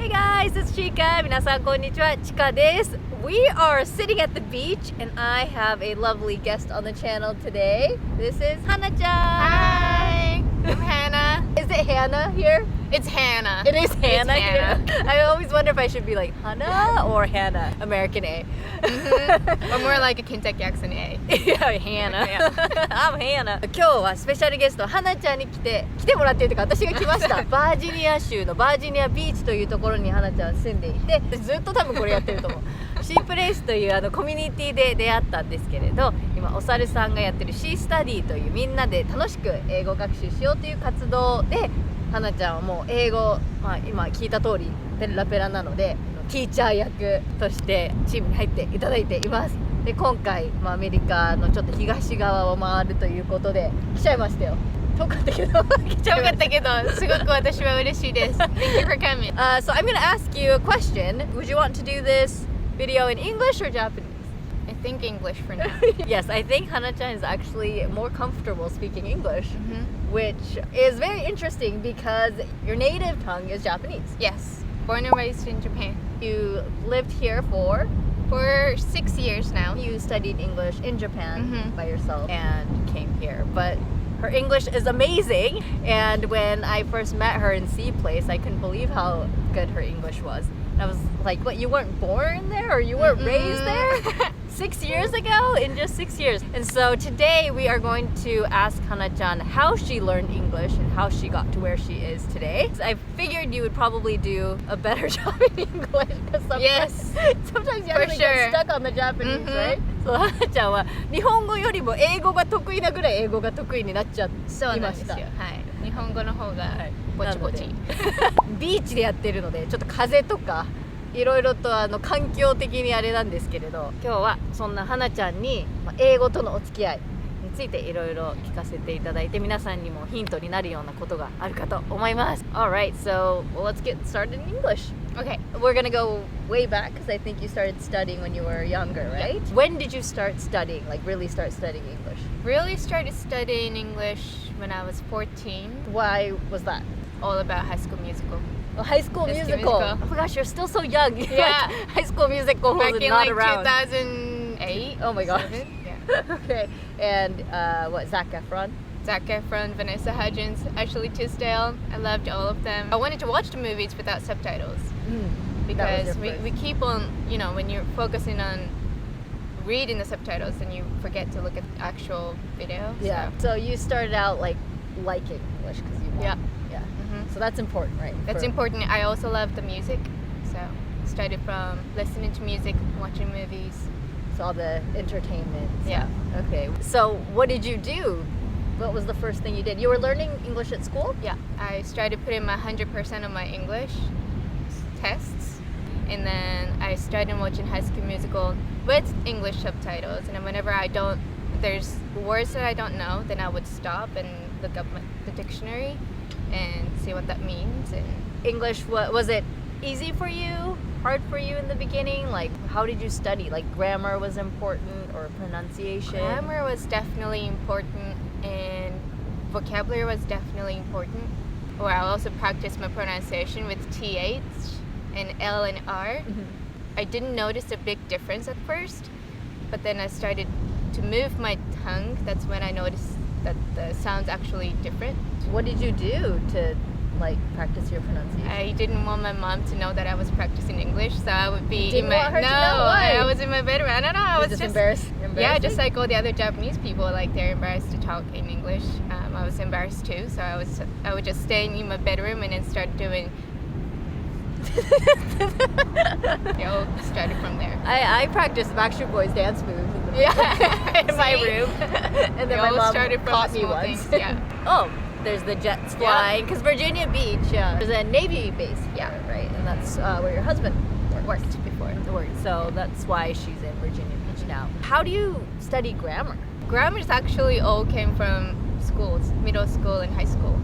Hey guys, it's Chika. 皆さんこんにちは、Chika です。We are sitting at the beach and I have a lovely guest on the channel today. This is Hana-chan. Hi, I'm Hannah. Is it Hannah here? It's Hannah. It is Hannah. It's Hannah. Here. I always wonder if I should be like Hannah or Hannah, American A. Or more like a Kentucky accent A. Yeah, Hannah. I'm Hannah. 今日はスペシャルゲスト、花ちゃんに来てもらってるというか、私が来ました。バージニア州のバージニアビーチというところに花ちゃんは住んでいて、ずっと多分これやってると思う。シープレイスというコミュニティで出会ったんですけれど、今お猿さんがやってるシースタディというみんなで楽しく英語学習しようという活動で、花ちゃんはもう英語、今聞いた通りペラペラなのでティーチャー役としてチームに入っていただいています。で今回、アメリカのちょっと東側を回るということで来ちゃいましたよ。遠かったけど来ちゃいましたけどすごく私は嬉しいです。Thank you for coming. So I'm going to ask you a question. Would you want to do this video in English or Japanese? I think English for now. Yes, I think Hana-chan is actually more comfortable speaking English, which is very interesting because your native tongue is Japanese. Yes, born and raised in Japan. You lived here for 6 years now. You studied English in Japan by yourself and came here, but her English is amazing. And when I first met her in Sea Place, I couldn't believe how good her English was. And I was like, what, you weren't born there or you weren't raised there? 6 years ago? In just 6 years. And so today we are going to ask Hana-chan how she learned English and how she got to where she is today. So I figured you would probably do a better job in English because sometimes you actually get stuck on the Japanese, right? So Hana-chan は日本語よりも英語が得意なぐらい英語が得意になっちゃいました。そうなんですよ。はい。日本語の方がぼちぼち。ビーチでやってるのでちょっと風とかいろいろと環境的にあれなんですけれど、今日はそんな花ちゃんに英語とのお付き合いについていろいろ聞かせていただいて、皆さんにもヒントになるようなことがあるかと思います。 Alright, so let's get started in English. Okay. We're gonna go way back because I think you started studying when you were younger, right? Yeah. When did you start studying, like really start studying English? Really started studying English when I was 14. Why was that? All about High School Musical. Oh, High School Musical. Oh my gosh, you're still so young. Yeah. Like, High School Musical was back in not like around. 2008. Oh my gosh. 7? Yeah. Okay. And what, Zac Efron? Zac Efron, Vanessa Hudgens, Ashley Tisdale. I loved all of them. I wanted to watch the movies without subtitles because we keep on, you know, when you're focusing on reading the subtitles and you forget to look at the actual video. Yeah. So you started out like liking English because you Yeah. Yeah. So that's important, right? That's important. I also love the music. So started from listening to music, watching movies. So all the entertainment. Yeah. Okay. So what did you do? What was the first thing you did? You were learning English at school? Yeah. I started putting my 100% on my English tests. And then I started watching High School Musical with English subtitles. And then whenever there's words that I don't know, then I would stop and look up the dictionary and see what that means. And English, was it easy for you? Hard for you in the beginning? Like, how did you study? Like, grammar was important or pronunciation? Grammar was definitely important and vocabulary was definitely important. Or I also practiced my pronunciation with TH and L and R. I didn't notice a big difference at first, but then I started to move my tongue. That's when I noticed that the sound's actually different. What did you do to like practice your pronunciation? I didn't want my mom to know that I was practicing English, so I would be didn't want her to know? Why? I was in my bedroom. I don't know. I was just embarrassed. Yeah, just like all the other Japanese people, like they're embarrassed to talk in English. I was embarrassed too, so I would just stay in my bedroom and then start doing. It all started from there. I practiced Backstreet Boys dance moves in my room, and then my mom caught me once. Yeah. Oh, there's the jets flying because Virginia Beach. Yeah, there's a Navy base. Yeah, right, and that's where your husband worked before. So that's why she's in Virginia Beach now. How do you study grammar? Grammar actually all came from schools, middle school and high school.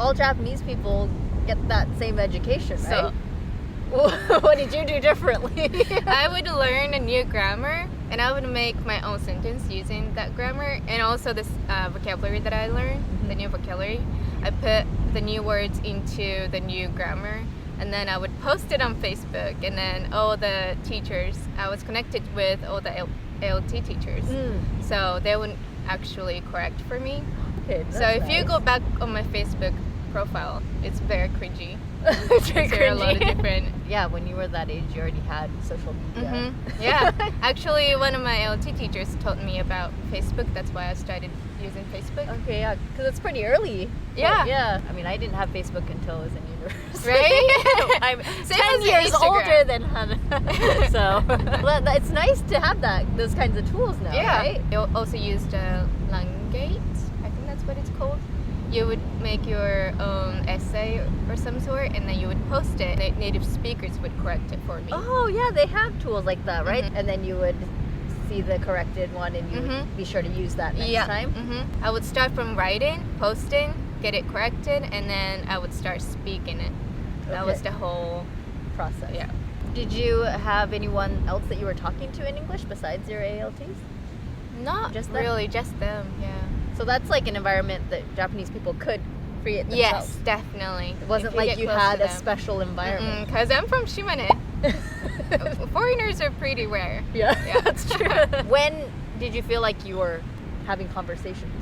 All Japanese people get that same education, right? So, what did you do differently? I would learn a new grammar and I would make my own sentence using that grammar and also this vocabulary that I learned, the new vocabulary. I put the new words into the new grammar and then I would post it on Facebook, and then all the teachers, I was connected with all the ALT teachers, so they would actually correct for me. Okay, So that's if you nice. go back on my Facebook profile, it's very cringy. It's very There are a lot of cringy. different. Yeah, when you were that age, you already had social media. Yeah, actually, one of my ALT teachers told me about Facebook. That's why I started using Facebook. Okay, yeah, because it's pretty early. Yeah. But, yeah. I mean, I didn't have Facebook until I was in university. Right? I'm Same 10 as years Instagram. older than Hannah. So, well, it's nice to have those kinds of tools now, Yeah. right? I also used Langate. I think that's what it's called. You would make your own essay or some sort, and then you would post it. Native speakers would correct it for me. Oh, yeah, they have tools like that, right? Mhm. And then you would see the corrected one and you would Mhm. be sure to use that next yeah. time. I would start from writing, posting, get it corrected, and then I would start speaking it. That was Okay. the whole. Process. Yeah. Did you have anyone else that you were talking to in English besides your ALTs? Not Just them? really, just them. Yeah. So that's like an environment that Japanese people could create themselves. Yes, definitely. It wasn't If like get you close had to a them. special environment. Because I'm from Shimane. Foreigners are pretty rare. Yeah, Yeah. that's true. When did you feel like you were having conversations?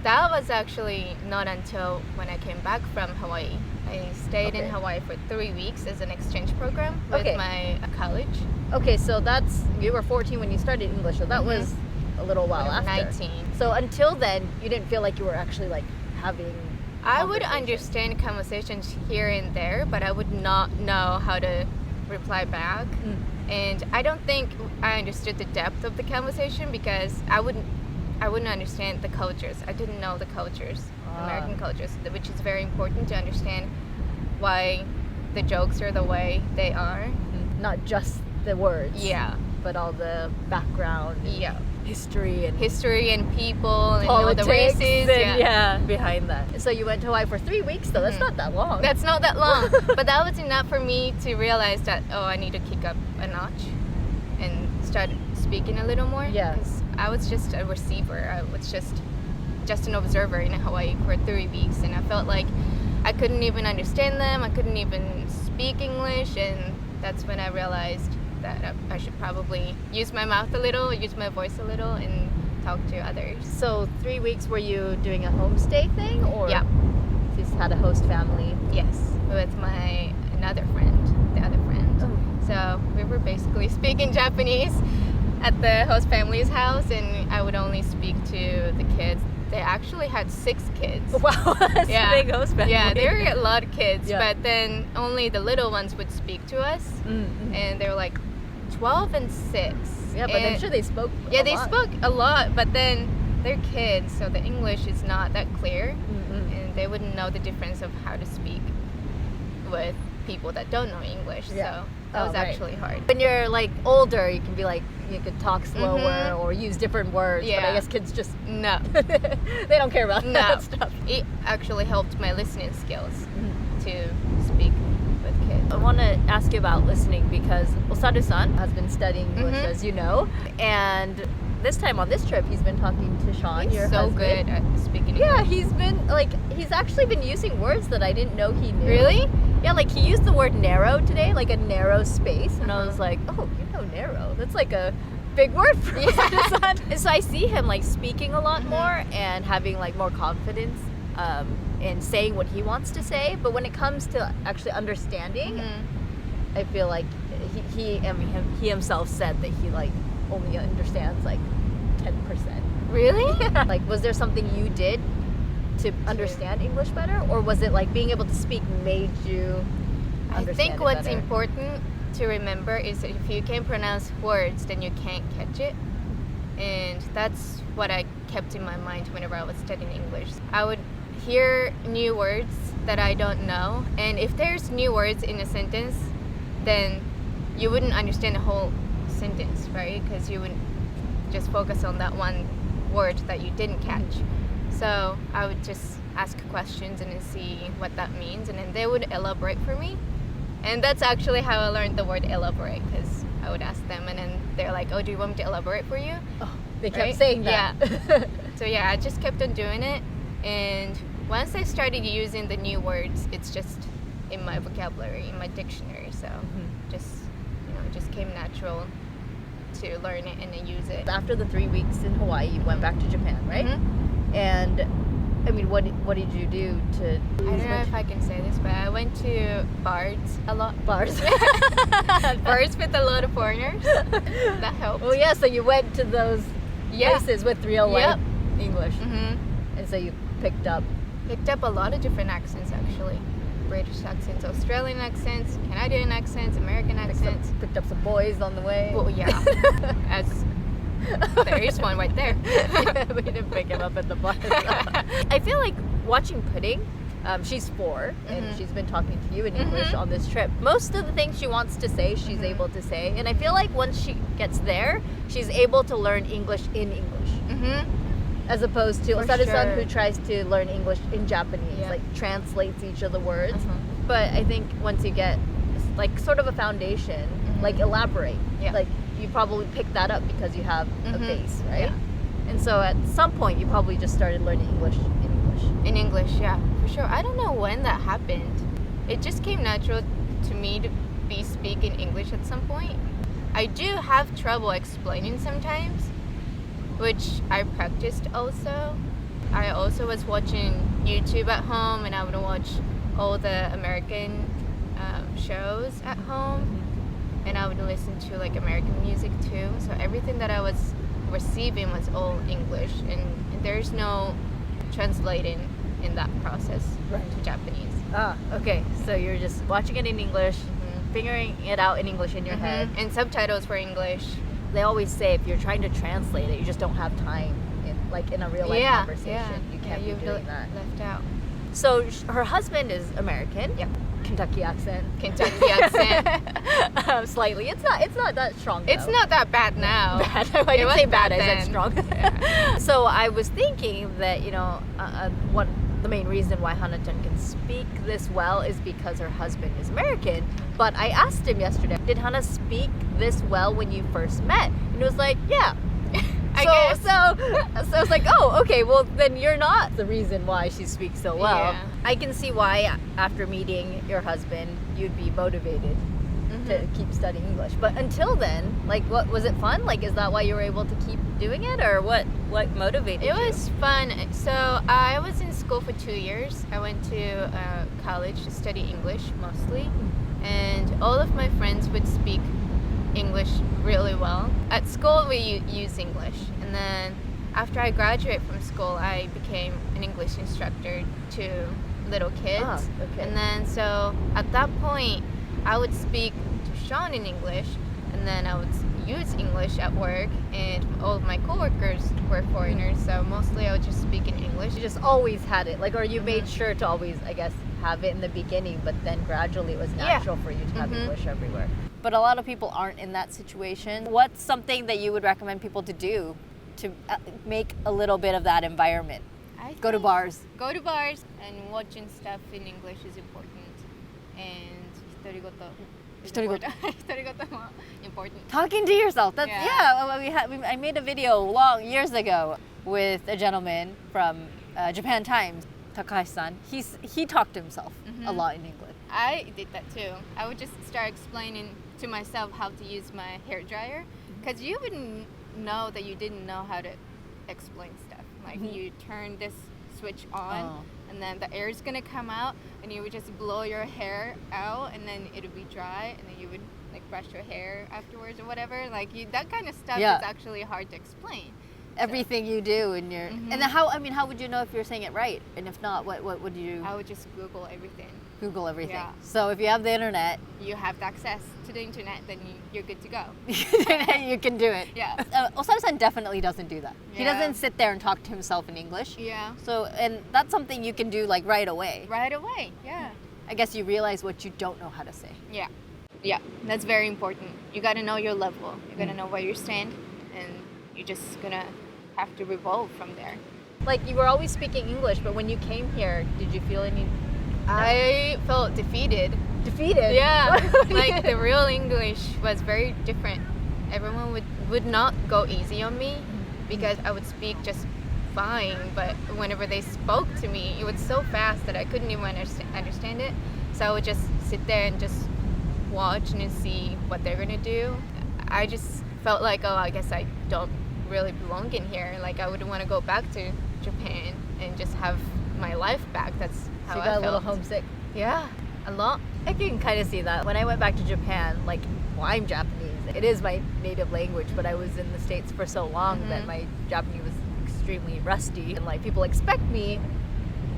That was actually not until when I came back from Hawaii. I stayed Okay. in Hawaii for 3 weeks as an exchange program with Okay. my college. Okay, so you were 14 when you started English, so that Mhm. was a little while When I was after. 19. So until then, you didn't feel like you were actually like having. I would conversations. understand conversations here and there, but I would not know how to reply back. And I don't think I understood the depth of the conversation because I wouldn't understand the cultures. I didn't know the cultures, American cultures, which is very important to understand why the jokes are the way they are. Not just the words. Yeah, But all the background, and yeah. history and History and people and all politics the races. and, yeah, behind that. So you went to Hawaii for 3 weeks, though. That's Mhm. not that long. That's not that long, but that was enough for me to realize that I need to kick up a notch and start speaking a little more. Yeah. Because I was just a receiver. I was just an observer in Hawaii for 3 weeks, and I felt like I couldn't even understand them. I couldn't even speak English, and that's when I realized that I should probably use my mouth a little, use my voice a little, and talk to others. So 3 weeks, were you doing a homestay thing, or Yeah. you just had a host family? Yes, with my another friend, the other friend. So we were basically speaking Japanese at the host family's house, and I would only speak to the kids. They actually had 6 kids. Wow, that's Yeah. a big host family. Yeah, there were a lot of kids, Yeah. but then only the little ones would speak to us, and they were like 12 and 6. Yeah, but I'm And- sure they spoke. Yeah, a they lot. spoke a lot, but then they're kids, so the English is not that clear, and they wouldn't know the difference of how to speak with people that don't know English. Yeah. So that was right. actually hard. When you're like older, you can be like you could talk slower Mhm. or use different words. But I Yeah. guess kids just No, they don't care about no. that stuff. It actually helped my listening skills to speak with kids. I want to ask you about listening because Osaru-san has been studying English, Mhm. as you know, and this time on this trip, he's been talking to Sean, He's your so husband. good at speaking Yeah, English. he's actually been using words that I didn't know he knew. Really? Yeah, like he used the word narrow today, like a narrow space, and I was Uh-huh. like, oh, you know narrow. That's like a big word for Yeah. Osaru-san. And so I see him like speaking a lot Mhm. more and having like more confidence in saying what he wants to say. But when it comes to actually understanding, Mhm. I feel like he himself said that he like only understands like 10%. Really? Like, was there something you did to understand English better, or was it like being able to speak made you I understand think it what's better? important to remember is that if you can pronounce words, then you can't catch it. And that's what I kept in my mind whenever I was studying English. I would hear new words that I don't know, and if there's new words in a sentence, then you wouldn't understand the whole sentence, right? Because you would just focus on that one word that you didn't catch. So I would just ask questions and then see what that means, and then they would elaborate for me. And that's actually how I learned the word elaborate, because I would ask them, and then they're like, "Oh, do you want me to elaborate for you?" Oh, they kept Right? saying that. So yeah, I just kept on doing it, and once I started using the new words, it's just in my vocabulary, in my dictionary. So just, it just came natural to learn it and then use it. After the 3 weeks in Hawaii, you went back to Japan, right? And I mean, what did you do to? I don't know if I can say this, but I went to bars a lot. Bars. Bars with a lot of foreigners. That helped. Well, yeah. So you went to those places with real life English, and so you picked up a lot of different accents actually. British accents, Australian accents, Canadian accents, American accents. Picked up some boys on the way. Well, yeah. There is one right there. We didn't pick him up at the bar. I feel like watching Pudding. She's 4, and she's been talking to you in English on this trip. Most of the things she wants to say, she's able to say. And I feel like once she gets there, she's able to learn English in English. As opposed to Osaru-san, who tries to learn English in Japanese, like translates each of the words. But I think once you get like sort of a foundation, like elaborate, like you probably pick that up because you have a base, right? And so at some point you probably just started learning English in English. In English, yeah, for sure. I don't know when that happened. It just came natural to me to be speaking English at some point. I do have trouble explaining sometimes, which I practiced also. I also was watching YouTube at home, and I would watch all the American shows at home, and I would listen to like American music too. So everything that I was receiving was all English, and there's no translating in that process to Japanese. Okay. So you're just watching it in English, figuring it out in English in your head. And subtitles for English. They always say if you're trying to translate it, you just don't have time in a real life conversation. You can't be doing that. Left out. So her husband is American. Yep. Kentucky accent. Slightly. It's not that strong. It's not that bad now. Bad. I didn't say bad. I said then. strong. So I was thinking that the main reason why Hana-chan can speak this well is because her husband is American. But I asked him yesterday, did Hana speak this well when you first met? And he was like, yeah. I guess. So I was like, oh, okay, well, then you're not the reason why she speaks so well. Yeah. I can see why after meeting your husband, you'd be motivated to keep studying English. But until then, like, what was it fun? Like, is that why you were able to keep doing it, or what motivated you? It was fun. So I was in school for 2 years. I went to college to study English mostly, and all of my friends would speak English really well. At school we use English, and then after I graduated from school I became an English instructor to little kids. And then so at that point I would speak to Sean in English, and then I would use English at work, and all of my coworkers were foreigners, so mostly I would just speak in English. You just always had it, like, or you made sure to always, I guess, have it in the beginning, but then gradually it was natural for you to have English everywhere. But a lot of people aren't in that situation. What's something that you would recommend people to do to make a little bit of that environment? Go to bars. Go to bars, and watching stuff in English is important. And 独り言も important. Talking to yourself. That's I made a video years ago with a gentleman from Japan Times, Takahashi-san. He talked to himself a lot in English. I did that too. I would just start explaining to myself how to use my hair dryer, because you wouldn't know that you didn't know how to explain stuff. Like you turn this switch on, and then the air is gonna come out, and you would just blow your hair out, and then it would be dry, and then you would like brush your hair afterwards or whatever. Like that kind of stuff is actually hard to explain. Everything you do in your and then how would you know if you're saying it right? And if not, what would you? I would just Google everything. Google everything. Yeah. So if you have the internet, you have access to the internet, then you're good to go. You can do it. Yeah. Osaru-san definitely doesn't do that. Yeah. He doesn't sit there and talk to himself in English. Yeah. So, and that's something you can do like right away. Right away, yeah. I guess you realize what you don't know how to say. Yeah. Yeah, that's very important. You gotta know your level. You gotta know where you stand, and you're just gonna have to revolve from there. Like, you were always speaking English, but when you came here, did you feel any... I felt defeated. Defeated? Yeah. Like, the real English was very different. Everyone would not go easy on me because I would speak just fine, but whenever they spoke to me, it was so fast that I couldn't even understand it. So I would just sit there and just watch and see what they're gonna do. I just felt like, oh, I guess I don't really belong in here. Like I would want to go back to Japan and just have my life back. That's how So you I got a felt. little homesick. Yeah, a lot. I can kind of see that. When I went back to Japan, like, well, I'm Japanese. It is my native language, but I was in the States for so long that my Japanese was extremely rusty. And, like, people expect me,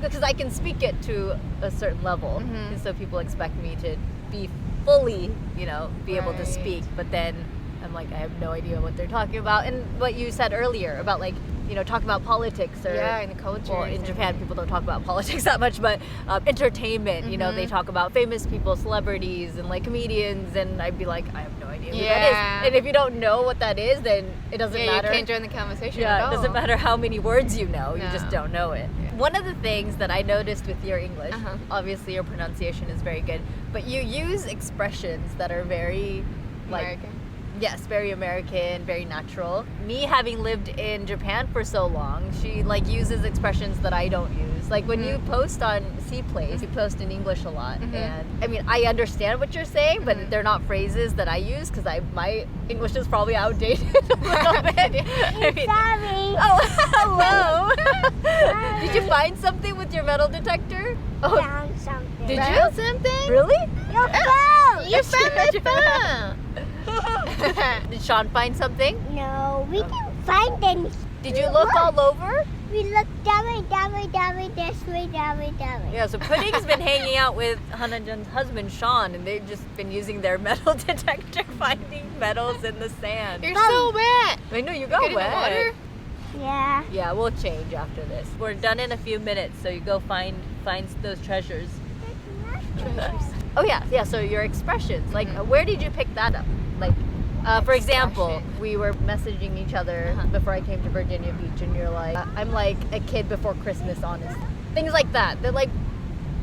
because I can speak it to a certain level. And so people expect me to be fully, you know, be able to Right. speak. But then I'm like, I have no idea what they're talking about. And what you said earlier about, like, you know, talking about politics or Yeah, in the culture. well, in Japan, people don't talk about politics that much, but entertainment, you know, they talk about famous people, celebrities, and like comedians, and I'd be like, I have no idea who that Yeah. is. And if you don't know what that is, then it doesn't Yeah, matter. you can't join the conversation at Yeah, all. it doesn't matter how many words you know, you just No. don't know it. Yeah. One of the things that I noticed with your English, Uh-huh. obviously your pronunciation is very good, but you use expressions that are very, like, American. yes, very American, very natural. Me having lived in Japan for so long, she like uses expressions that I don't use. Like when you post on C Place, you post in English a lot, and I mean I understand what you're saying, but they're not phrases that I use because my English is probably outdated a little bit. I mean, Sorry. oh, hello. Did you find something with your metal detector? Oh, Found something. did Found you? something? Really? Your phone. You found my phone. Did Sean find something? No, we didn't find any. Did you look all over? We looked that way, this way, that way. Yeah, so Pudding's been hanging out with Hana-jan's husband, Sean, and they've just been using their metal detector finding metals in the sand. You're so wet. I know, you Get got in the wet. water. Yeah. Yeah, we'll change after this. We're done in a few minutes, so you go find those treasures. Oh yeah, so your expressions, like where did you pick that up? Like, for example, Expression. we were messaging each other before I came to Virginia Beach, and you're like, I'm like a kid before Christmas, honest. Things like that. That like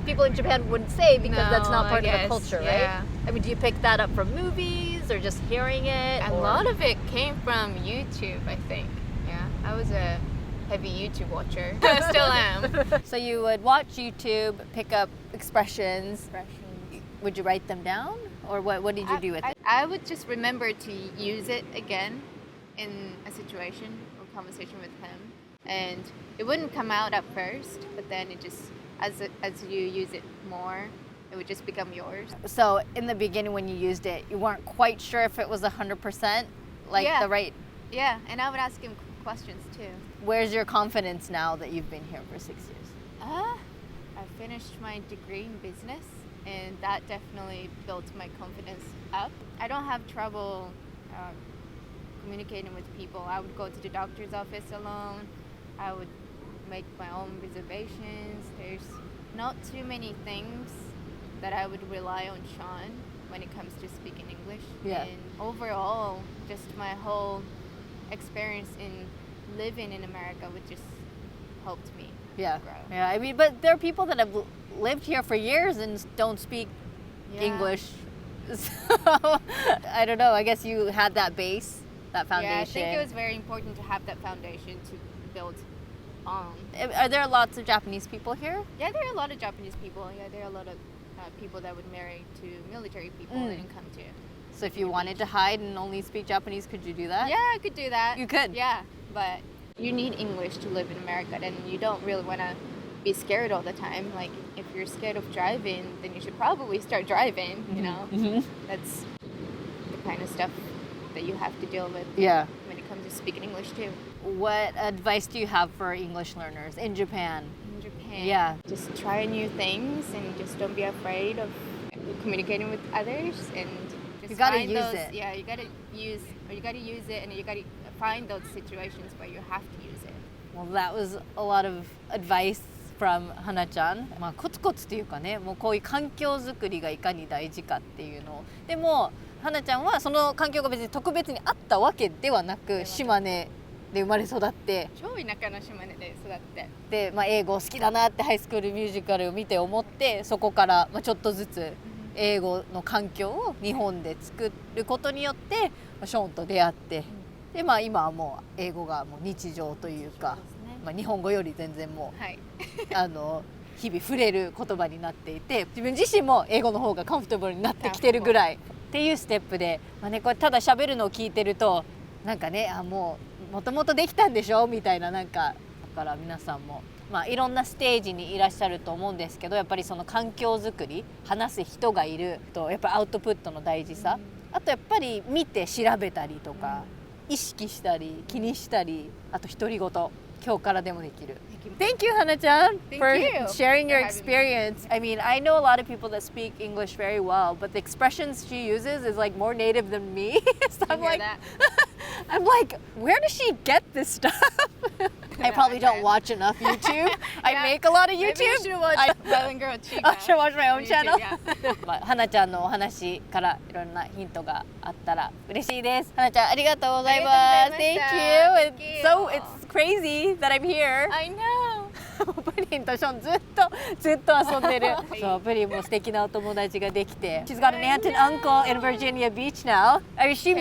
people in Japan wouldn't say because that's No, not I part of the guess, culture, yeah. right? I mean, do you pick that up from movies or just hearing it? A or- lot of it came from YouTube, I think. Yeah, I was a heavy YouTube watcher. I still am. So you would watch YouTube, pick up expressions. Would you write them down, or what did you do with it? I would just remember to use it again in a situation or conversation with him, and it wouldn't come out at first, but then it just as you use it more, it would just become yours. So in the beginning when you used it, you weren't quite sure if it was 100% like Yeah. the right. Yeah, and I would ask him questions too. Where's your confidence now that you've been here for 6 years? I finished my degree in business, and that definitely built my confidence up. I don't have trouble communicating with people. I would go to the doctor's office alone. I would make my own reservations. There's not too many things that I would rely on Sean when it comes to speaking English. Yeah. And overall, just my whole experience in living in America would just helped me Yeah. grow. Yeah, I mean, but there are people that have lived here for years and don't speak Yeah. English. So I don't know. I guess you had that base, that foundation. Yeah, I think it was very important to have that foundation to build on. Are there lots of Japanese people here? Yeah, there are a lot of Japanese people. Yeah, there are a lot of people that would marry to military people and come to. So if you wanted to hide and only speak Japanese, could you do that? Yeah, I could do that. You could? Yeah, but you need English to live in America, and you don't really want to be scared all the time. Like, if you're scared of driving, then you should probably start driving, you know? That's the kind of stuff that you have to deal with Yeah. when it comes to speaking English, too. What advice do you have for English learners in Japan? In Japan, Yeah. just try new things and just don't be afraid of communicating with others, and just You gotta find use those, it. Yeah, you gotta use it, and you gotta find those situations where you have to use it. Well, that was a lot of advice from 花ちゃん。まあコツコツっていうかね、もうこういう環境づくりがいかに大事かっていうのを。でも花ちゃんはその環境が別に特別にあったわけではなく、島根で生まれ育って超田舎の島根で育ってで、まあ、英語好きだなってハイスクールミュージカルを見て思って、そこからまあちょっとずつ英語の環境を日本で作ることによってショーンと出会って、でまあ今はもう英語がもう日常というか、まあ日本語より全然もうはいあの日々触れる言葉になっていて、自分自身も英語の方がカンフォータブルになってきてるぐらいっていうステップで、これただ喋るのを聞いてるとなんかね、もともとできたんでしょみたいな、だから皆さんもいろんなステージにいらっしゃると思うんですけど、やっぱりその環境づくり、話す人がいるとやっぱアウトプットの大事さ、あとやっぱり見て調べたりとか、意識したり気にしたり、あと独り言今日からでもできる。Thank you, Hana-chan, for sharing your experience. I mean, I know a lot of people that speak English very well, but the expressions she uses is like more native than me. So I'm like, where does she get this stuff? I probably don't watch enough YouTube. I make a lot of YouTube. Maybe you should watch Bilingual Chica. I should watch my own channel. Yeah. はなちゃんのお話からいろんなヒントがあったら嬉しいです。はなちゃんありがとうございます。Thank you. It's crazy that I'm here. I know. プリンとションずっと遊んでる。そうプリンも素敵なお友達ができて。She's got an aunt and uncle in Virginia Beach now. I mean, she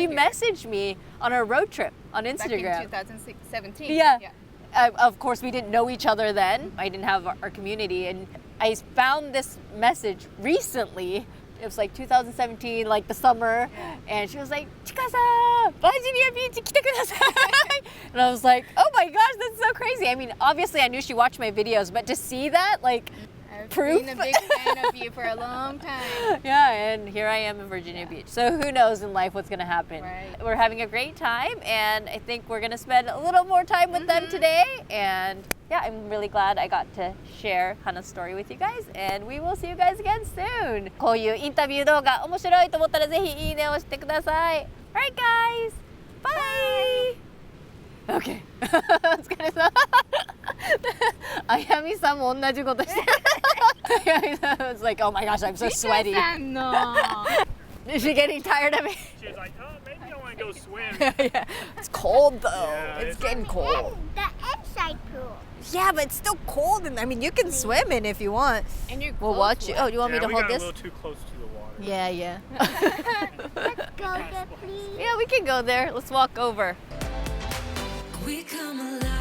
messaged me on our road trip on Instagram. Back in 2017. Yeah. Of course, we didn't know each other then. I didn't have our community, and I found this message recently. It was like 2017, like the summer, and she was like, "Chika-san, Virginia Beach, 来てください." And I was like, "Oh my gosh, that's so crazy!" I mean, obviously, I knew she watched my videos, but to see that, like, I've proof. been a big fan of you for a long time. Yeah, and here I am in Virginia Beach. So who knows in life what's going to happen. Right. We're having a great time, and I think we're going to spend a little more time with them today. And yeah, I'm really glad I got to share Hana's story with you guys, and we will see you guys again soon. こういうインタビュー動画面白いと思ったらぜひいいねを押してください。Alright guys, bye! Okay. お疲れ様。あやみさんも同じことしてる。あやみさん was like, oh my gosh, I'm so sweaty. No. Is she getting tired of me? She was like, oh, maybe I want to go swim. Yeah. It's cold though. Yeah, it's it's getting cold. The inside pool. Yeah, but it's still cold, and I mean, you can swim in if you want. And your We'll clothes watch you. wet. Oh, you want me Yeah, to we hold got this? a little too close to the water. Yeah, yeah. Let's go there, please. Yeah, we can go there. Let's walk over. We come alive.